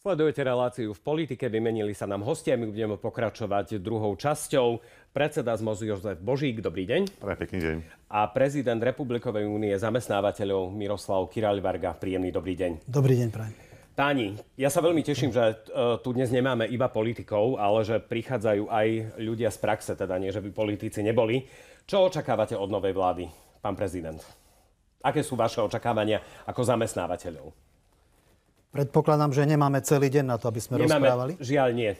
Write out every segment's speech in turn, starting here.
Sledujete reláciu V politike, vymenili sa nám hostia, my budeme pokračovať druhou časťou. Predseda ZMOZ Jozef Božík, dobrý deň. Pekný deň. A prezident Republikovej únie zamestnávateľov Miroslav Kiráľvarga, príjemný dobrý deň. Dobrý deň, prajem. Páni, ja sa veľmi teším, že tu dnes nemáme iba politikov, ale že prichádzajú aj ľudia z praxe, teda nie, že by politici neboli. Čo očakávate od novej vlády, pán prezident? Aké sú vaše očakávania ako zamestnávateľov? Predpokladám, že nemáme celý deň na to, aby sme rozprávali. Žiaľ nie.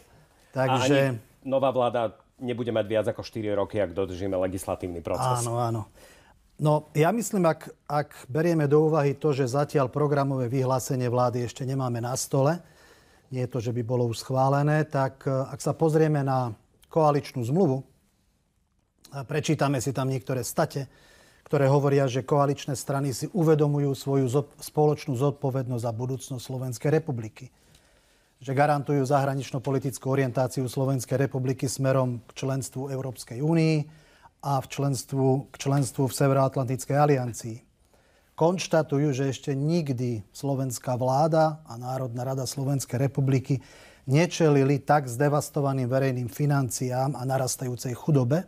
Takže... A ani nová vláda nebude mať viac ako 4 roky, ak dodržíme legislatívny proces. Áno. No, ja myslím, ak berieme do úvahy to, že zatiaľ programové vyhlásenie vlády ešte nemáme na stole, nie je to, že by bolo už schválené, tak ak sa pozrieme na koaličnú zmluvu a prečítame si tam niektoré state, ktoré hovoria, že koaličné strany si uvedomujú svoju spoločnú zodpovednosť za budúcnosť Slovenskej republiky. Že garantujú zahranično-politickú orientáciu Slovenskej republiky smerom k členstvu Európskej únii a k členstvu v Severoatlantickej aliancii. Konštatujú, že ešte nikdy slovenská vláda a Národná rada Slovenskej republiky nečelili tak zdevastovaným verejným financiám a narastajúcej chudobe.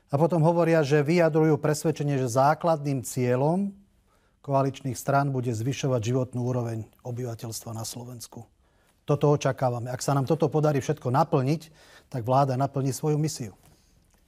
A potom hovoria, že vyjadrujú presvedčenie, že základným cieľom koaličných strán bude zvyšovať životnú úroveň obyvateľstva na Slovensku. Toto očakávame. Ak sa nám toto podarí všetko naplniť, tak vláda naplní svoju misiu.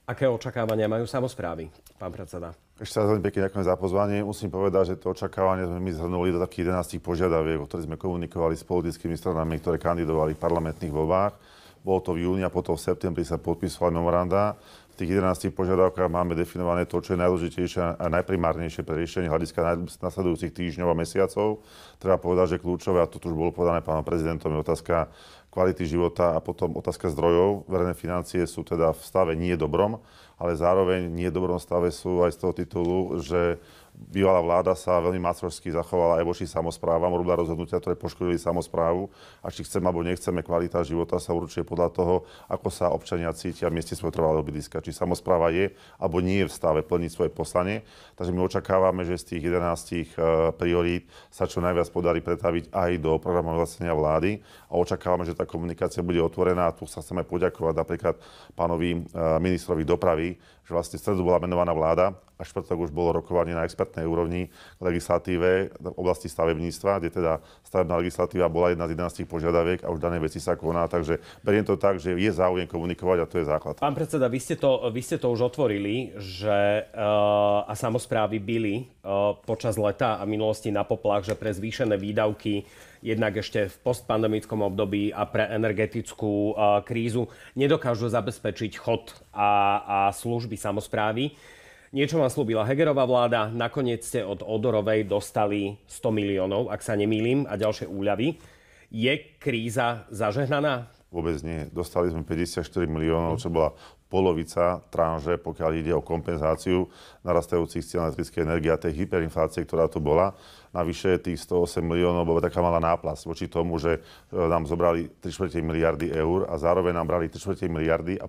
Aké očakávania majú samosprávy, pán predseda? Ešte raz veľmi pekne ďakujem za pozvanie. Musím povedať, že to očakávanie sme my zhrnuli do takých 11 požiadaviek, o ktorých sme komunikovali s politickými stranami, ktoré kandidovali v parlamentných voľbách. Bolo to v júni a potom v septembri sa podpísali memoranda. V tých 11 požiadavkách máme definované to, čo je najdôležitejšie a najprimárnejšie pre riešenie hľadiska nasledujúcich týždňov a mesiacov. Treba povedať, že kľúčové, a to už bolo povedané pánom prezidentom, je otázka kvality života a potom otázka zdrojov. Verejné financie sú teda v stave nie dobrom, ale zároveň nie dobrom stave sú aj z toho titulu, že bývalá vláda sa veľmi macrožsky zachovala aj voči samosprávam, robila rozhodnutia, ktoré poškodili samosprávu. A či chceme alebo nechceme, kvalita života sa určuje podľa toho, ako sa občania cítia v mieste svojho trvalého bydliska. Či samospráva je alebo nie je v stave plniť svoje poslanie. Takže my očakávame, že z tých 11 priorít sa čo najviac podarí pretaviť aj do programového vyhlásenia vlády. A očakávame, že tá komunikácia bude otvorená. A tu sa chceme poďakovať napríklad pánovi ministrovi dopravy, že vlastne v stredu bola menovaná vláda a štvrtok už bolo rokovanie na expertnej úrovni k legislatíve v oblasti stavebníctva, kde teda stavebná legislatíva bola jedna z 11 požiadaviek a už dané veci sa koná. Takže beriem to tak, že je záujem komunikovať a to je základ. Pán predseda, vy ste to už otvorili, že a samosprávy bili počas leta a minulosti na poplach, že pre zvýšené výdavky jednak ešte v postpandemickom období a pre energetickú krízu nedokážu zabezpečiť chod a služby samosprávy. Niečo vám slúbila Hegerová vláda, nakoniec ste od Odorovej dostali 100 miliónov, ak sa nemýlim, a ďalšie úľavy. Je kríza zažehnaná? Vôbec nie. Dostali sme 54 miliónov, čo bola polovica tranže, pokiaľ ide o kompenzáciu narastajúcich cien elektrickej energie a tej hyperinflácie, ktorá tu bola. Navyše tých 108 miliónov bola taká malá náplasť voči tomu, že nám zobrali 3/4 miliardy eur a zároveň nám brali 3/4 miliardy a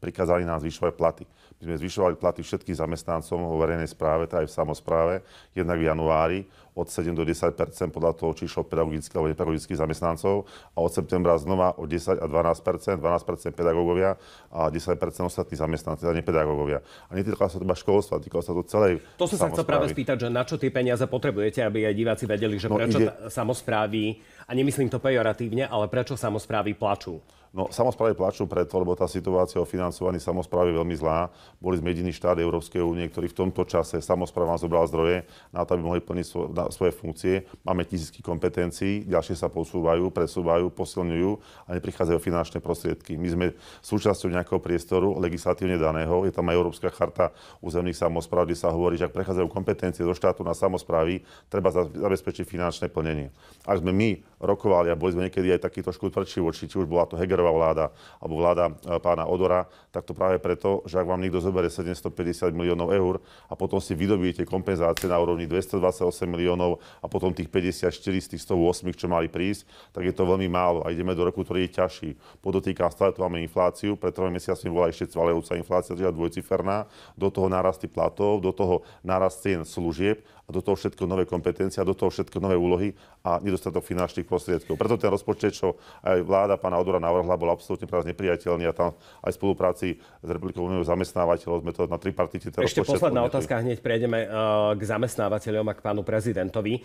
prikázali nám zvyšovať platy. My sme zvyšovali platy všetkým zamestnancom vo verejnej správe, teda aj v samospráve, jednak v januári od 7 do 10% podľa toho, či išlo pedagogických alebo nepedagogických zamestnancov a od septembra znova o 10 a 12%, 12% pedagógovia a 10% ostatní zamestnanci, teda nepedagógovia. A netýkalo sa to iba školstva, týkalo sa to celej samosprávy. To som sa chcel práve spýtať, že na čo tie peniaze potrebujete, aby aj diváci vedeli, že prečo samosprávy, a nemyslím to pejoratívne, ale prečo samosprávy plačú? No, samosprávy plačú preto, lebo tá situácia o financovaní samosprávy je veľmi zlá. Boli sme jediný štát Európskej únie, ktorý v tomto čase samosprávam zobral zdroje na to, aby mohli plniť svoje funkcie. Máme tisícky kompetencií, ďalšie sa posúvajú, presúvajú, posilňujú a neprichádzajú finančné prostriedky. My sme súčasťou nejakého priestoru legislatívne daného. Je tam aj Európska charta územných samospráv, kde sa hovorí, že ak prechádzajú kompetencie zo štátu na samosprávy, treba zabezpečiť finančné plnenie. Ak sme my rokovali a boli sme niekedy aj takýto tvrdší voči, či už bola to Hegerová Smerová vláda alebo vláda pána Odora, tak to práve preto, že ak vám niekto zoberie 750 miliónov eur a potom si vydobíte kompenzácie na úrovni 228 miliónov a potom tých 54 z tých 108, čo mali prísť, tak je to veľmi málo a ideme do roku, ktorý je ťažší. Podotýkam, stále tu máme infláciu, pred 3 mesiacmi bola ešte cvalejúca inflácia, teda dvojciferná, do toho nárasty platov, do toho nárast cien služieb a do toho všetko nové kompetencie, do toho všetko nové úlohy a nedostatok finančných prostriedkov. Preto ten rozpočet, čo aj vláda pána Odora navrhla, bol absolútne pre nás nepriateľný a tam aj v spolupráci s Republikou uniou zamestnávateľov sme to na tripartite. Ešte posledná otázka, hneď prejdeme k zamestnávateľom a k pánu prezidentovi.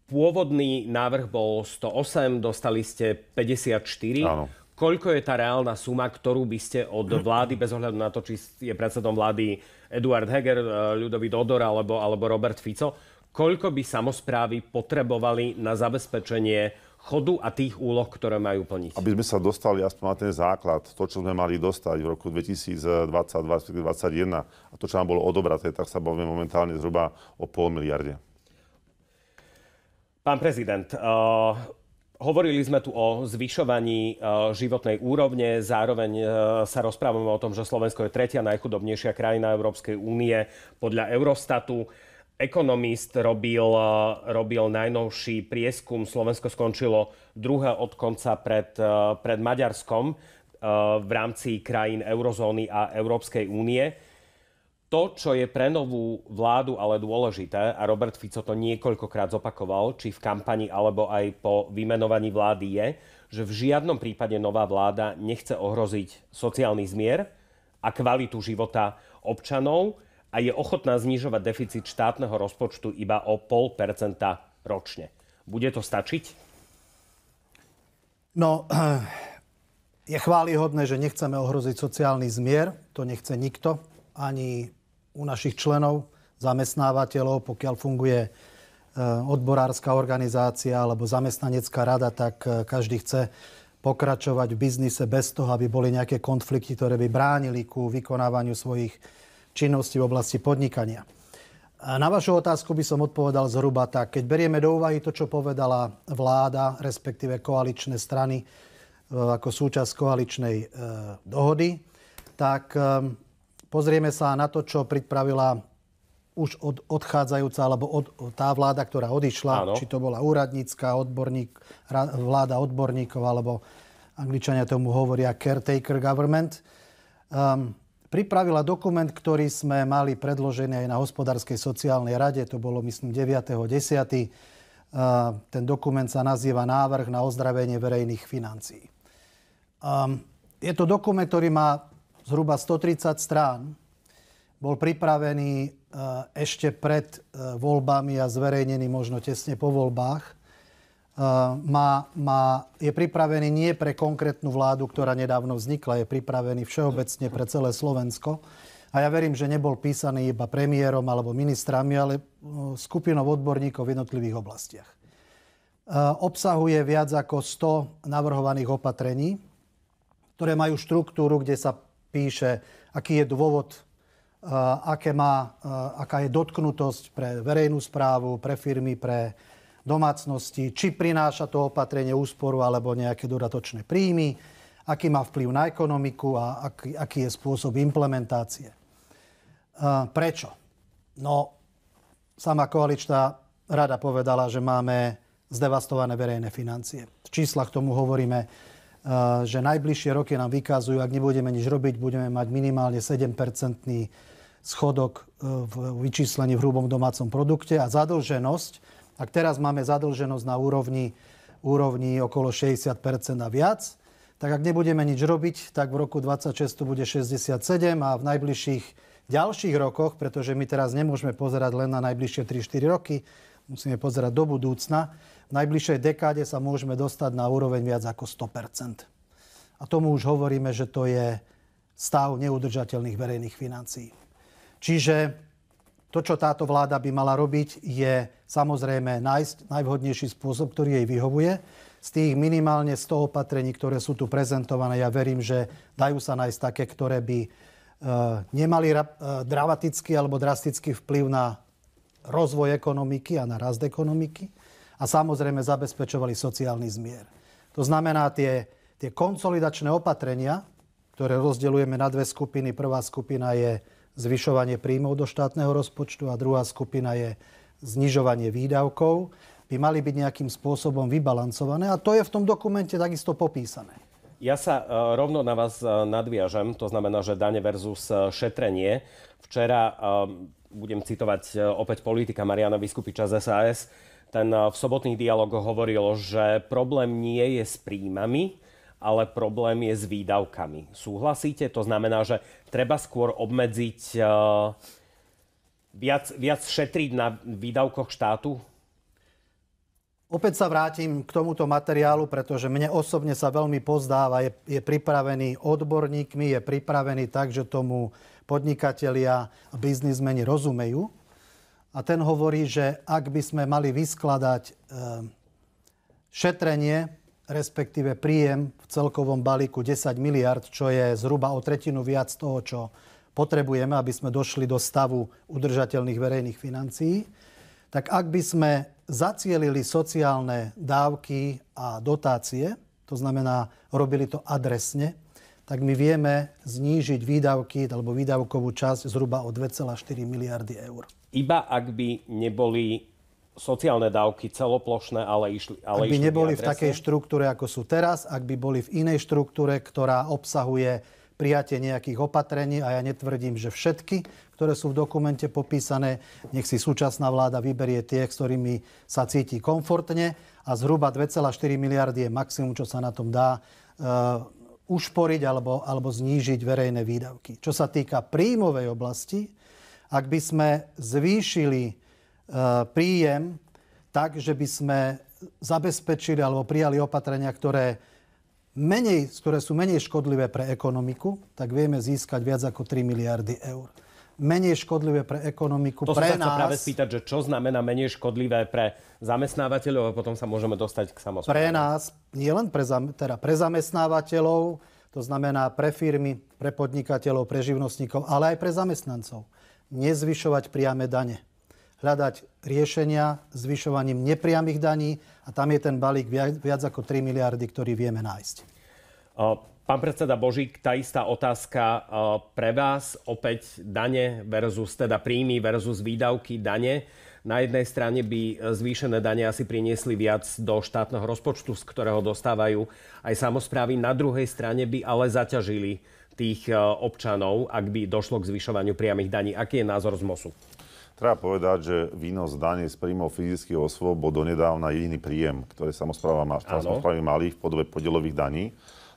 Pôvodný návrh bol 108, dostali ste 54. Áno. Koľko je tá reálna suma, ktorú by ste od vlády, bez ohľadu na to, či je predsedom vlády Eduard Heger, Ľudovít Odor alebo Robert Fico, koľko by samosprávy potrebovali na zabezpečenie chodu a tých úloh, ktoré majú plniť? Aby sme sa dostali aspoň na ten základ, to, čo sme mali dostať v roku 2020-2021 a to, čo nám bolo odobraté, tak sa bavíme momentálne zhruba o 0,5 miliarde. Pán prezident, hovorili sme tu o zvyšovaní životnej úrovne, zároveň sa rozprávame o tom, že Slovensko je tretia najchudobnejšia krajina Európskej únie podľa Eurostatu. Economist robil najnovší prieskum. Slovensko skončilo druhé od konca pred Maďarskom v rámci krajín eurozóny a Európskej únie. To, čo je pre novú vládu ale dôležité, a Robert Fico to niekoľkokrát zopakoval, či v kampani, alebo aj po vymenovaní vlády, je, že v žiadnom prípade nová vláda nechce ohroziť sociálny zmier a kvalitu života občanov a je ochotná znižovať deficit štátneho rozpočtu iba o 0,5% ročne. Bude to stačiť? No, je chválihodné, že nechceme ohroziť sociálny zmier. To nechce nikto, ani u našich členov, zamestnávateľov, pokiaľ funguje odborárska organizácia alebo zamestnanecká rada, tak každý chce pokračovať v biznise bez toho, aby boli nejaké konflikty, ktoré by bránili ku vykonávaniu svojich činností v oblasti podnikania. Na vašu otázku by som odpovedal zhruba tak. Keď berieme do úvahy to, čo povedala vláda, respektíve koaličné strany ako súčasť koaličnej dohody, tak pozrieme sa na to, čo pripravila už odchádzajúca, alebo tá vláda, ktorá odišla, áno, či to bola úradnícka, vláda odborníkov, alebo Angličania tomu hovoria caretaker government. Pripravila dokument, ktorý sme mali predložený aj na hospodárskej sociálnej rade, to bolo myslím 9.10. Ten dokument sa nazýva Návrh na ozdravenie verejných financií. Je to dokument, ktorý má zhruba 130 strán. Bol pripravený ešte pred voľbami a zverejnený možno tesne po voľbách. Je pripravený nie pre konkrétnu vládu, ktorá nedávno vznikla, je pripravený všeobecne pre celé Slovensko. A ja verím, že nebol písaný iba premiérom alebo ministrami, ale skupinou odborníkov v jednotlivých oblastiach. Obsahuje viac ako 100 navrhovaných opatrení, ktoré majú štruktúru, kde sa píše, aký je dôvod, aká je dotknutosť pre verejnú správu, pre firmy, pre domácnosti, či prináša to opatrenie úsporu alebo nejaké dodatočné príjmy, aký má vplyv na ekonomiku a aký je spôsob implementácie. Prečo? No, sama koaličná rada povedala, že máme zdevastované verejné financie. V číslach tomu hovoríme, že najbližšie roky nám vykazujú, ak nebudeme nič robiť, budeme mať minimálne 7% schodok v vyčíslení v hrubom domácom produkte a zadlženosť. Ak teraz máme zadlženosť na úrovni okolo 60% a viac, tak ak nebudeme nič robiť, tak v roku 2026 to bude 67 a v najbližších ďalších rokoch, pretože my teraz nemôžeme pozerať len na najbližšie 3-4 roky, musíme pozerať do budúcna, v najbližšej dekáde sa môžeme dostať na úroveň viac ako 100%. A tomu už hovoríme, že to je stav neudržateľných verejných financií. Čiže to, čo táto vláda by mala robiť, je samozrejme nájsť najvhodnejší spôsob, ktorý jej vyhovuje. Z tých minimálne 100 opatrení, ktoré sú tu prezentované, ja verím, že dajú sa nájsť také, ktoré by nemali dramatický alebo drastický vplyv na rozvoj ekonomiky a na rast ekonomiky a samozrejme zabezpečovali sociálny zmier. To znamená, tie tie konsolidačné opatrenia, ktoré rozdeľujeme na dve skupiny. Prvá skupina je zvyšovanie príjmov do štátneho rozpočtu a druhá skupina je znižovanie výdavkov, by mali byť nejakým spôsobom vybalancované. A to je v tom dokumente takisto popísané. Ja sa rovno na vás nadviažem, to znamená, že dane versus šetrenie. Včera, budem citovať opäť politika Mariana Vyskupiča z SAS, ten v sobotných dialogoch hovoril, že problém nie je s príjmami, ale problém je s výdavkami. Súhlasíte? To znamená, že treba skôr obmedziť, viac šetriť na výdavkoch štátu? Opäť sa vrátim k tomuto materiálu, pretože mne osobne sa veľmi pozdáva. Je pripravený odborníkmi, je pripravený tak, že tomu podnikatelia a biznismeni rozumejú. A ten hovorí, že ak by sme mali vyskladať šetrenie, respektíve príjem v celkovom balíku 10 miliard, čo je zhruba o tretinu viac toho, čo potrebujeme, aby sme došli do stavu udržateľných verejných financií, tak ak by sme zacielili sociálne dávky a dotácie, to znamená, robili to adresne, tak my vieme znížiť výdavky alebo výdavkovú časť zhruba o 2,4 miliardy eur. Iba ak by neboli sociálne dávky celoplošné, ale išli ak by neboli v takej štruktúre, ako sú teraz, ak by boli v inej štruktúre, ktorá obsahuje prijatie nejakých opatrení, a ja netvrdím, že všetky, ktoré sú v dokumente popísané, nech si súčasná vláda vyberie tie, s ktorými sa cíti komfortne, a zhruba 2,4 miliardy je maximum, čo sa na tom dá ušporiť alebo znížiť verejné výdavky. Čo sa týka príjmovej oblasti, ak by sme zvýšili príjem tak, že by sme zabezpečili alebo prijali opatrenia, ktoré sú menej škodlivé pre ekonomiku, tak vieme získať viac ako 3 miliardy eur. Menej škodlivé pre ekonomiku, to pre nás... To sa chcem práve spýtať, že čo znamená menej škodlivé pre zamestnávateľov, a potom sa môžeme dostať k samospráve. Pre nás, nie len pre zamestnávateľov, to znamená pre firmy, pre podnikateľov, pre živnostníkov, ale aj pre zamestnancov. Nezvyšovať priame dane. Hľadať riešenia zvyšovaním nepriamých daní, a tam je ten balík viac ako 3 miliardy, ktorý vieme nájsť. Pán predseda Božík, tá istá otázka pre vás. Opäť dane versus teda príjmy versus výdavky dane. Na jednej strane by zvýšené dane asi priniesli viac do štátneho rozpočtu, z ktorého dostávajú aj samosprávy. Na druhej strane by ale zaťažili tých občanov, ak by došlo k zvyšovaniu priamych daní. Aký je názor z MOSu? Treba povedať, že výnos daní z príjmov fyzických osôb bol donedávna jediný príjem, ktorý samosprávy mali v podobe podielových daní.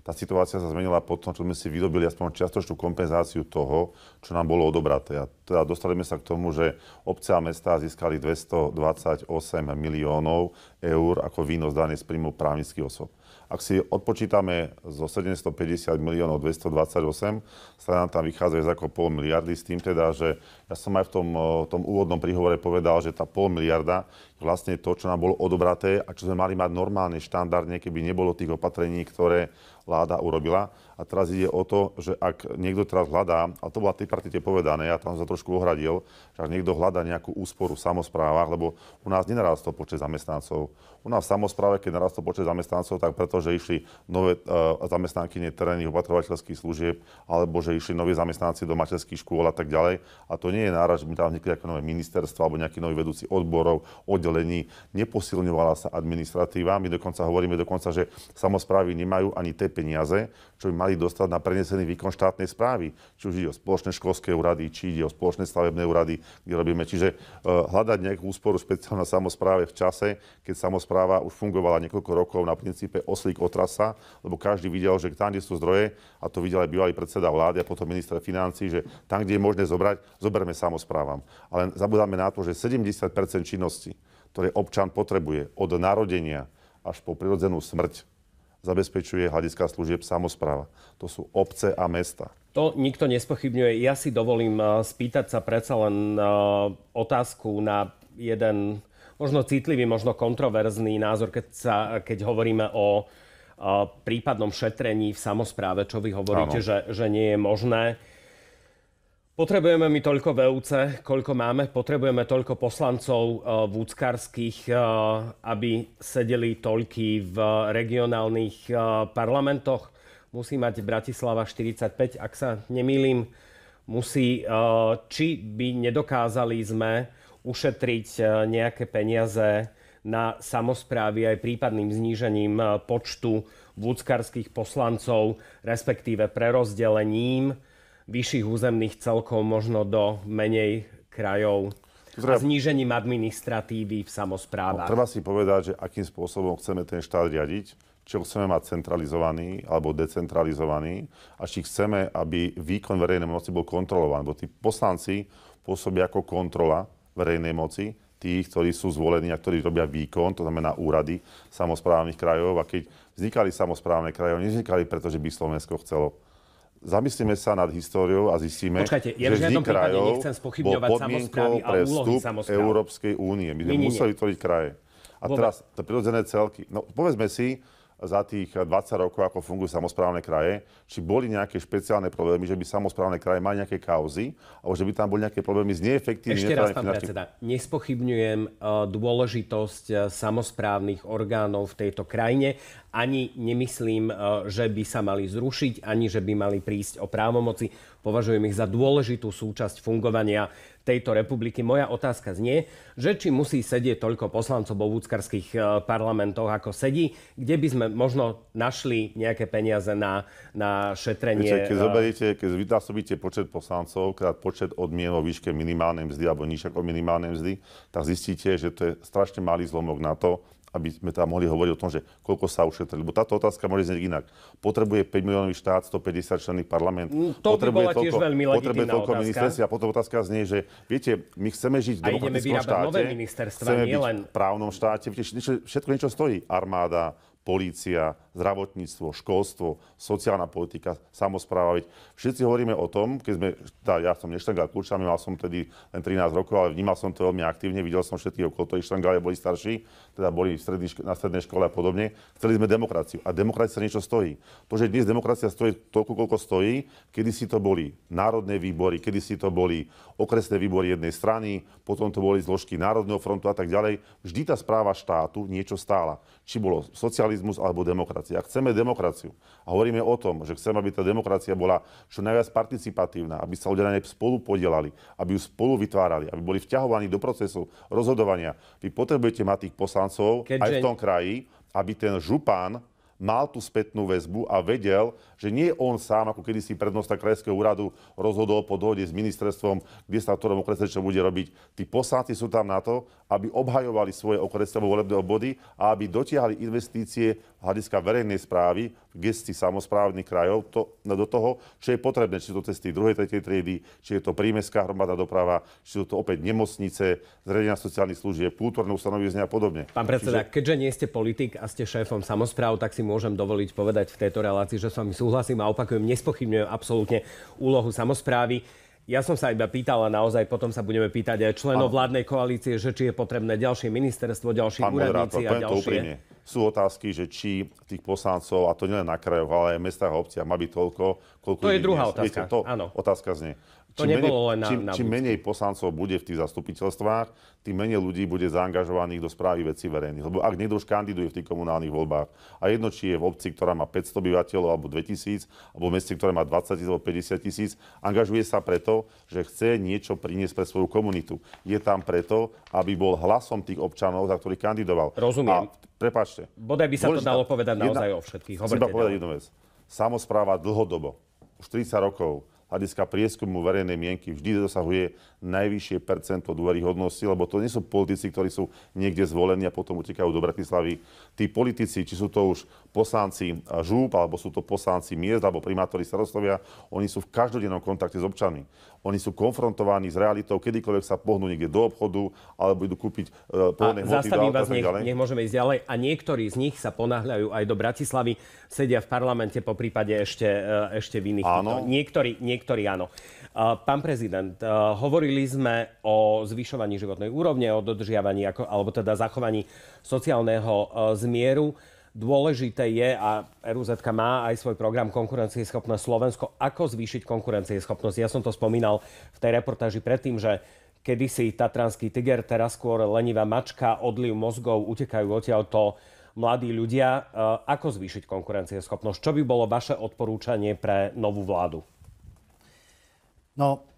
Tá situácia sa zmenila po tom, čo sme si vydobili aspoň čiastočnú kompenzáciu toho, čo nám bolo odobraté. A teda dostali sme sa k tomu, že obce a mestá získali 228 miliónov eur ako výnos daní z príjmov právnických osôb. Ak si odpočítame zo 750 miliónov 228, sa nám tam vychádza viac ako 0,5 miliardy, s tým teda, že ja som aj v tom úvodnom príhovore povedal, že tá 0,5 miliarda je vlastne to, čo nám bolo odobraté a čo sme mali mať normálne, štandardne, keby nebolo tých opatrení, ktoré vláda urobila. A teraz ide o to, že ak niekto teraz hľadá, a to bola tripartite povedané, ja tam sa trošku ohradil, že ak niekto hľadá nejakú úsporu v samosprávach, lebo u nás nenarastol počet zamestnancov. U nás v samospráve, keď narastol počet zamestnancov, tak preto, že išli nové zamestnankyne terénnych opatrovateľských služieb, alebo že išli noví zamestnanci do materských škôl a tak ďalej. A to nie je náraz, že by tam vznikli nejaké nové ministerstva alebo nejakí noví vedúci odborov, oddelení. Neposilňovala sa administratíva. My dokonca hovoríme, že samosprávy nemajú ani tie peniaze, čo by mali dostať na prenesený výkon štátnej správy. Či už ide o spoločné školské úrady, či ide o spoločné stavebné úrady, kde robíme. Čiže hľadať nejakú úsporu špeciálne na samospráve v čase, keď samospráva už fungovala niekoľko rokov na princípe oslík otrasa, lebo každý videl, že tam, kde sú zdroje, a to videl aj bývalý predseda vlády a potom minister financií, že tam, kde je možné zobrať, zoberme samosprávam. Ale zabudáme na to, že 70% činnosti, ktoré občan potrebuje od narodenia až po prirodzenú smrť, zabezpečuje hľadiska služieb samospráva. To sú obce a mesta. To nikto nespochybňuje. Ja si dovolím spýtať sa predsa len otázku na jeden možno citlivý, možno kontroverzný názor, keď hovoríme o prípadnom šetrení v samospráve, čo vy hovoríte, že nie je možné. Potrebujeme my toľko VUC, koľko máme. Potrebujeme toľko poslancov vúckarských, aby sedeli toľky v regionálnych parlamentoch. Musí mať Bratislava 45, ak sa nemýlim. Či by nedokázali sme ušetriť nejaké peniaze na samosprávy aj prípadným znížením počtu vúckarských poslancov, respektíve prerozdelením vyšších územných celkov možno do menej krajov a znížením administratívy v samosprávach. Treba si povedať, že akým spôsobom chceme ten štát riadiť, či ho chceme mať centralizovaný alebo decentralizovaný a či chceme, aby výkon verejnej moci bol kontrolovaný. Bo tí poslanci pôsobia ako kontrola verejnej moci, tých, ktorí sú zvolení a ktorí robia výkon, to znamená úrady samosprávnych krajov. A keď vznikali samosprávne krajov, nevznikali preto, že by Slovensko chcelo. Zamyslíme sa nad históriou a zistíme, že vznik krajov bol podmienkou pre vstup Európskej únie. My sme museli vytvoriť kraje. A teraz to prirodzené celky. No povedzme si, za tých 20 rokov, ako fungujú samosprávne kraje, či boli nejaké špeciálne problémy, že by samosprávne kraje mali nejaké kauzy, alebo že by tam boli nejaké problémy s neefektívnym... Ešte raz, pán predseda, nespochybňujem dôležitosť samosprávnych orgánov v tejto krajine, ani nemyslím, že by sa mali zrušiť, ani že by mali prísť o právomoci. Považujem ich za dôležitú súčasť fungovania tejto republiky. Moja otázka znie, že či musí sedieť toľko poslancov vo vúckarských parlamentoch, ako sedí, kde by sme možno našli nejaké peniaze na šetrenie... Keď vynásobíte počet poslancov krát počet odmien vo výške minimálnej mzdy alebo nižšie ako minimálnej mzdy, tak zistíte, že to je strašne malý zlomok na to, aby sme tam mohli hovoriť o tom, že koľko sa ušetrili. Lebo táto otázka môže znieť inak. Potrebuje 5 miliónový štát, 150 členný parlament. To by bola tiež veľmi legitímna otázka. Ministerství a potom otázka znie, že viete, my chceme žiť v demokratickom štáte, chceme byť v právnom štáte. Viete, všetko niečo stojí. Armáda, polícia, zdravotníctvo, školstvo, sociálna politika, samospráva. Veď všetci hovoríme o tom, keď sme, ja som neštangal kľúčami, mal som tedy len 13 rokov, ale vnímal som to veľmi aktívne, videl som všetkých okolo, ktorí štangali, boli starší, teda boli na strednej škole a podobne. Chceli sme demokraciu a demokracia niečo stojí. To, že dnes demokracia stojí toľko, koľko stojí, kedysi to boli národné výbory, kedysi to boli okresné výbory jednej strany, potom to boli zložky Národného frontu a tak ďalej. Vždy tá správa štátu niečo stála. Či bolo socializmus alebo demokracia. Ak chceme demokraciu a hovoríme o tom, že chceme, aby tá demokracia bola čo najviac participatívna, aby sa ľudia na nej spolu podielali, aby ju spolu vytvárali, aby boli vťahovaní do procesu rozhodovania. Vy potrebujete mať tých poslancov aj v tom kraji, aby ten župan mal tú spätnú väzbu a vedel, že nie on sám, ako kedysi prednosta krajského úradu, rozhodol po dohode s ministerstvom, kde sa v ktorom okrese čo bude robiť. Tí poslanci sú tam na to, aby obhajovali svoje okresové volebné obvody a aby dotiahli investície hľadiska verejnej správy v gestii samosprávnych krajov do toho, čo je potrebné. Či sú to cesty 2. 3. triedy, či je to prímestská hromadná doprava, či sú to opäť nemocnice, zriadenia sociálnych služieb, kultúrne ustanovizne a podobne. Pán predseda, keďže nie ste politik a ste šéfom samospráv, tak si môžem dovoliť povedať v tejto relácii, že s vami súhlasím a opakujem, nespochybňujem absolútne úlohu samosprávy. Ja som sa iba pýtal a naozaj potom sa budeme pýtať aj členov vládnej koalície, že či je potrebné ďalšie ministerstvo, ďalší úradníci a ďalšie. Úprimne. Sú otázky, že či tých poslancov, a to nielen na krajoch, ale aj v mestách a obciach, má byť toľko, koľko to je druhá otázka. Viete, otázka znie. To nebolo len na čím menej poslancov bude v tých zastupiteľstvách, tým menej ľudí bude zaangažovaných do správy vecí verejných. Lebo ak niekto už kandiduje v tých komunálnych voľbách a jedno, či je v obci, ktorá má 500 obyvateľov alebo 2000, alebo v meste, ktoré má 20 000 alebo 50 000, angažuje sa preto, že chce niečo priniesť pre svoju komunitu. Je tam preto, aby bol hlasom tých občanov, za ktorých kandidoval. Rozumiem. Prepáčte. Bodaj by sa to dalo povedať naozaj o všetkých. Chcem povedať jednu vec. Samospráva dlhodobo, už 30 rokov, hľadiska prieskumu verejnej mienky vždy dosahuje najvyššie percento dôveryhodnosti, lebo to nie sú politici, ktorí sú niekde zvolení a potom utekajú do Bratislavy. Tí politici, či sú to už poslanci žúp, alebo sú to poslanci miest, alebo primátori starostovia, oni sú v každodennom kontakte s občanmi. Oni sú konfrontovaní s realitou, kedykoľvek sa pohnú niekde do obchodu, alebo idú kúpiť poľné hmoty do auta a tak ďalej. Nech môžeme ísť ďalej. A niektorí z nich sa ponáhľajú aj do Bratislavy, sedia v parlamente, poprípade ešte v iných. Áno. Niektorí áno. Pán prezident, hovorili sme o zvyšovaní životnej úrovne, o dodržiavaní alebo teda zachovaní sociálneho zmieru. dôležité je, a RUZ má aj svoj program Konkurencieschopné Slovensko, ako zvýšiť konkurencieschopnosť. Ja som to spomínal v tej reportáži predtým, že kedysi tatranský tiger, teraz skôr lenivá mačka, odliv mozgov, utekajú odtiaľto mladí ľudia. Ako zvýšiť konkurencieschopnosť? Čo by bolo vaše odporúčanie pre novú vládu? No,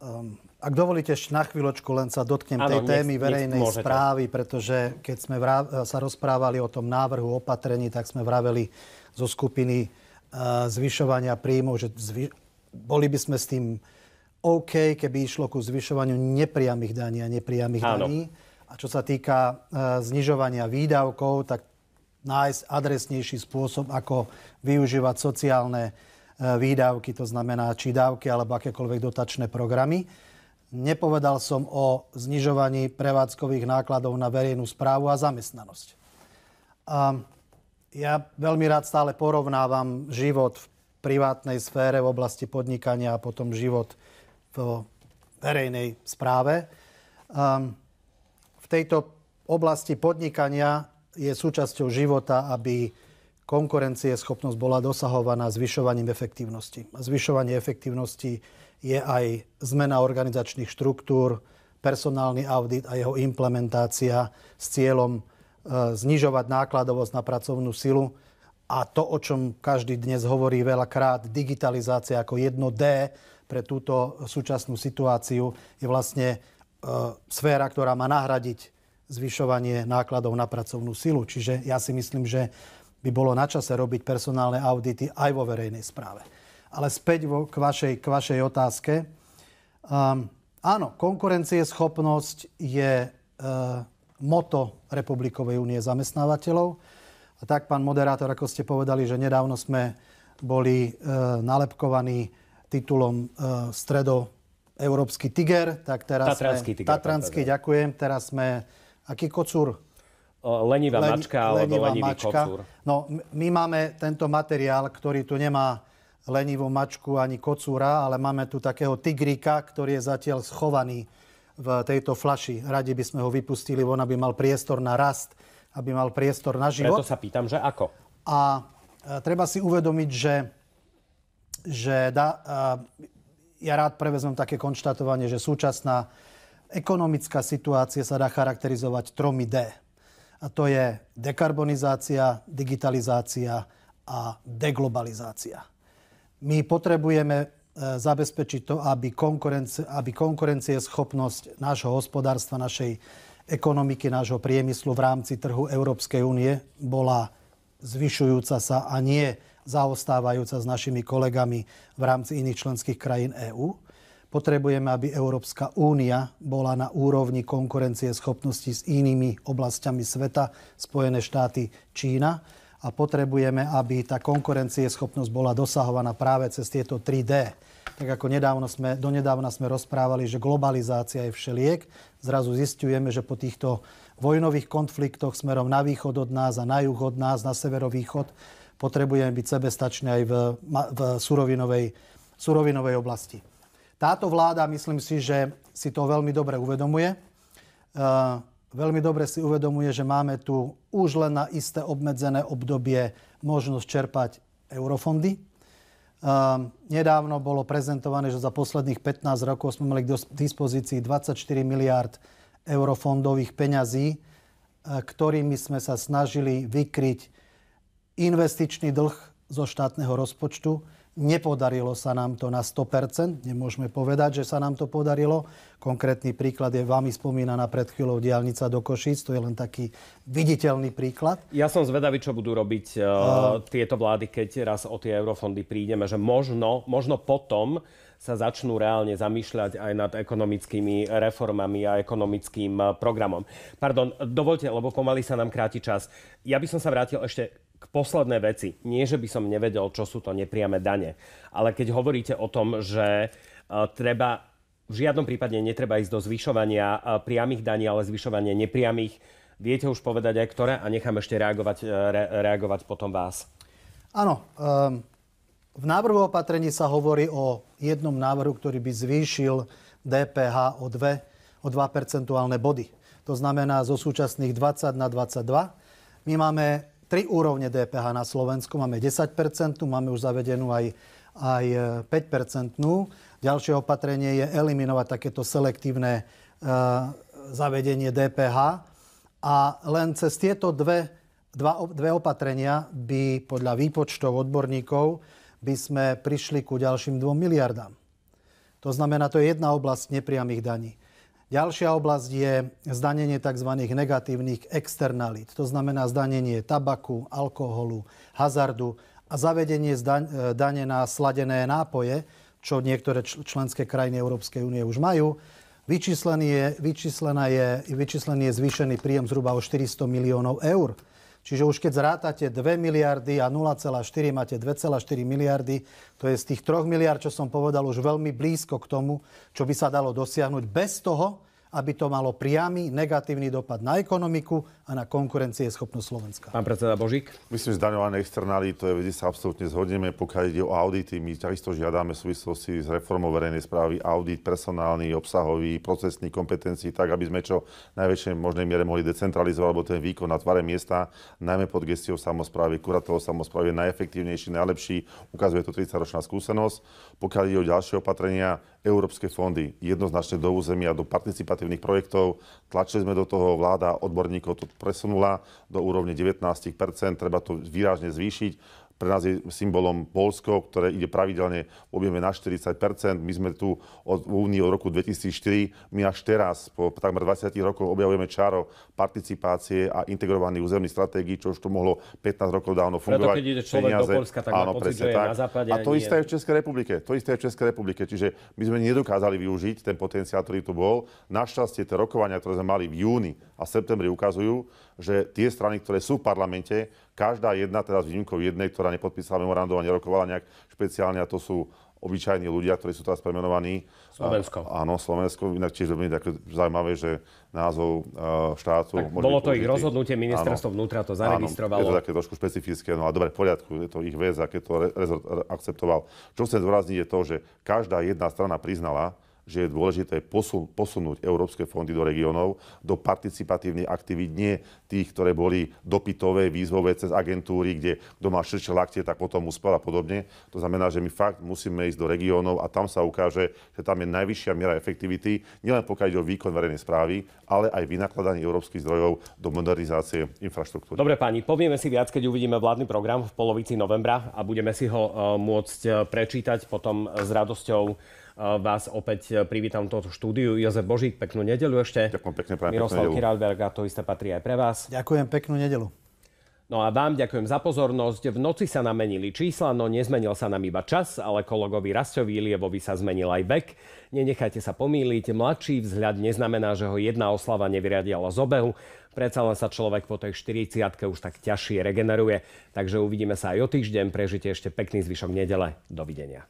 ak dovolíte ešte na chvíľočku, len sa dotknem tej témy verejnej správy, pretože keď sme sa rozprávali o tom návrhu opatrení, tak sme vraveli zo skupiny zvyšovania príjmov, že boli by sme s tým OK, keby išlo ku zvyšovaniu nepriamych daní a nepriamych daní. A čo sa týka znižovania výdavkov, tak nájsť adresnejší spôsob, ako využívať sociálne výdavky, to znamená či dávky alebo akékoľvek dotačné programy. Nepovedal som o znižovaní prevádzkových nákladov na verejnú správu a zamestnanosť. Ja veľmi rád stále porovnávam život v privátnej sfére v oblasti podnikania a potom život v verejnej správe. V tejto oblasti podnikania je súčasťou života, aby konkurencieschopnosť bola dosahovaná zvyšovaním efektívnosti. A zvyšovanie efektívnosti je aj zmena organizačných štruktúr, personálny audit a jeho implementácia s cieľom znižovať nákladovosť na pracovnú silu. A to, o čom každý dnes hovorí veľakrát, digitalizácia ako 1D pre túto súčasnú situáciu, je vlastne sféra, ktorá má nahradiť zvyšovanie nákladov na pracovnú silu. Čiže ja si myslím, že by bolo na čase robiť personálne audity aj vo verejnej správe. Ale späť k vašej otázke. Áno, konkurencieschopnosť je motto Republikovej únie zamestnávateľov. A tak, pán moderátor, ako ste povedali, že nedávno sme boli nalepkovaní titulom stredoeurópsky tiger, tak teraz Tatranský, ďakujem. Teraz sme aký kocúr? Lenivá mačka alebo lenivý kocúr. No, my máme tento materiál, ktorý tu nemá lenivú mačku ani kocúra, ale máme tu takého tigríka, ktorý je zatiaľ schovaný v tejto fľaši. Radi by sme ho vypustili, on aby mal priestor na rast, aby mal priestor na život. Preto sa pýtam, že ako? A treba si uvedomiť, ja rád prevezmem také konštatovanie, že súčasná ekonomická situácia sa dá charakterizovať 3 D. A to je dekarbonizácia, digitalizácia a deglobalizácia. My potrebujeme zabezpečiť to, aby konkurencieschopnosť nášho hospodárstva, našej ekonomiky, nášho priemyslu v rámci trhu Európskej únie bola zvyšujúca sa a nie zaostávajúca s našimi kolegami v rámci iných členských krajín EÚ. Potrebujeme, aby Európska únia bola na úrovni konkurencieschopnosti s inými oblastiami sveta, Spojené štáty, Čína. A potrebujeme, aby tá konkurencieschopnosť bola dosahovaná práve cez tieto 3D. Tak ako donedávna sme rozprávali, že globalizácia je všeliek. Zrazu zisťujeme, že po týchto vojnových konfliktoch smerom na východ od nás a na juh od nás, na severovýchod, potrebujeme byť sebestační aj v surovinovej oblasti. Táto vláda, myslím si, že si to veľmi dobre uvedomuje. Veľmi dobre si uvedomuje, že máme tu už len na isté obmedzené obdobie možnosť čerpať eurofondy. Nedávno bolo prezentované, že za posledných 15 rokov sme mali k dispozícii 24 miliárd eurofondových peňazí, ktorými sme sa snažili vykryť investičný dlh zo štátneho rozpočtu. Nepodarilo sa nám to na 100%. Nemôžeme povedať, že sa nám to podarilo. Konkrétny príklad je vami spomínaná pred chvíľou diaľnica do Košíc. To je len taký viditeľný príklad. Ja som zvedavý, čo budú robiť tieto vlády, keď raz o tie eurofondy prídeme. Že možno potom sa začnú reálne zamýšľať aj nad ekonomickými reformami a ekonomickým programom. Pardon, dovoľte, lebo pomaly sa nám kráti čas. Ja by som sa vrátil ešte k poslednej veci. Nie, že by som nevedel, čo sú to nepriame dane. Ale keď hovoríte o tom, že v žiadnom prípade netreba ísť do zvyšovania priamych daní, ale zvyšovania nepriamých, viete už povedať aj ktoré? A nechám ešte reagovať potom vás. Áno. V návrhu opatrení sa hovorí o jednom návrhu, ktorý by zvýšil DPH o 2 percentuálne body. To znamená zo súčasných 20 na 22. My máme 3 úrovne DPH na Slovensku. Máme 10%, máme už zavedenú aj 5%. Ďalšie opatrenie je eliminovať takéto selektívne zavedenie DPH. A len cez tieto dve opatrenia by podľa výpočtov odborníkov by sme prišli ku ďalším 2 miliardám. To znamená, to je jedna oblasť nepriamých daní. Ďalšia oblasť je zdanenie tzv. Negatívnych externalít. To znamená zdanenie tabaku, alkoholu, hazardu a zavedenie dane na sladené nápoje, čo niektoré členské krajiny Európskej únie už majú. Vyčíslený je zvýšený príjem zhruba o 400 miliónov eur. Čiže už keď zrátate 2 miliardy a 0,4 máte 2,4 miliardy, to je z tých 3 miliard, čo som povedal, už veľmi blízko k tomu, čo by sa dalo dosiahnuť bez toho, aby to malo priamy negatívny dopad na ekonomiku a na konkurencieschopnosť Slovenska. Pán predseda Božík. Myslím, že zdaňované externály, to je vždy sa absolútne zhodneme. Pokiaľ ide o audity, my takisto žiadame v súvislosti s reformou verejnej správy audit personálny, obsahový, procesný kompetencií, tak aby sme čo najväčšej možnej miere mohli decentralizovať, lebo ten výkon na tvare miesta, najmä pod gestiou samosprávy, kurátorov samosprávy, je najefektívnejší, najlepší. Ukazuje to 30-ročná skúsenosť. Pokiaľ ide o ďalšie opatrenia, európske fondy jednoznačne do územia, do participatívnych projektov. Tlačili sme do toho, vláda odborníkov to presunula do úrovne 19%, treba to výrazne zvýšiť. Pre nás je symbolom Poľsko, ktoré ide pravidelne v objeme na 40%. My sme tu v Únii od roku 2004. My až teraz, po takmer 20 rokoch, objavujeme čaro participácie a integrovaných územných stratégií, čo už to mohlo 15 rokov dávno fungovať. Preto, keď ide človek do Poľska, tak má pocit, že je na západe. A to isté je v Českej republike. Čiže my sme nedokázali využiť ten potenciál, ktorý tu bol. Našťastie tie rokovania, ktoré sme mali v júni a septembri, ukazujú, že tie strany, ktoré sú v parlamente, každá jedna, teda s výnimkou jednej, ktorá nepodpísala memorandum a nerokovala nejak špeciálne, a to sú obyčajní ľudia, ktorí sú teraz premenovaní. Slovensko. Áno, Slovensko. Inak tiež veľmi také zaujímavé, že názov štátu... Tak bolo to ich rozhodnutie, ministerstvo vnútra to zaregistrovalo. Áno, je to také trošku špecifické, no a dobre, v poriadku, je to ich vec, aké to rezort akceptoval. Čo chcem zdôrazniť je to, že každá jedna strana priznala, že je dôležité posunúť európske fondy do regiónov, do participatívnych aktivít, nie tých, ktoré boli dopytové, výzvové cez agentúry, kde kto má širšie laktie, tak potom uspel a podobne. To znamená, že my fakt musíme ísť do regiónov a tam sa ukáže, že tam je najvyššia miera efektivity, nielen pokiaľ ide o výkon verejnej správy, ale aj vynakladanie európskych zdrojov do modernizácie infraštruktúry. Dobre páni, povieme si viac, keď uvidíme vládny program v polovici novembra a budeme si ho môcť prečítať. Potom s radosťou vás opäť privítam v tomto štúdiu. Jozef Božík, peknú nedeľu ešte. Ďakujem pekne, prajem Miroslav Királberg, a to isté patrí aj pre vás. Ďakujem, peknú nedeľu. No a vám ďakujem za pozornosť. V noci sa nám menili čísla, no nezmenil sa nám iba čas, ale kolegovi Rasťovi Ilievovi sa zmenil aj vek. Nenechajte sa pomýliť, mladší vzhľad neznamená, že ho jedna oslava nevyriadila z obehu. Predsa len sa človek po tej 40-ke už tak ťažšie regeneruje. Takže uvidíme sa aj o týždeň. Prežite ešte pekný zvyšok nedele. Dovidenia.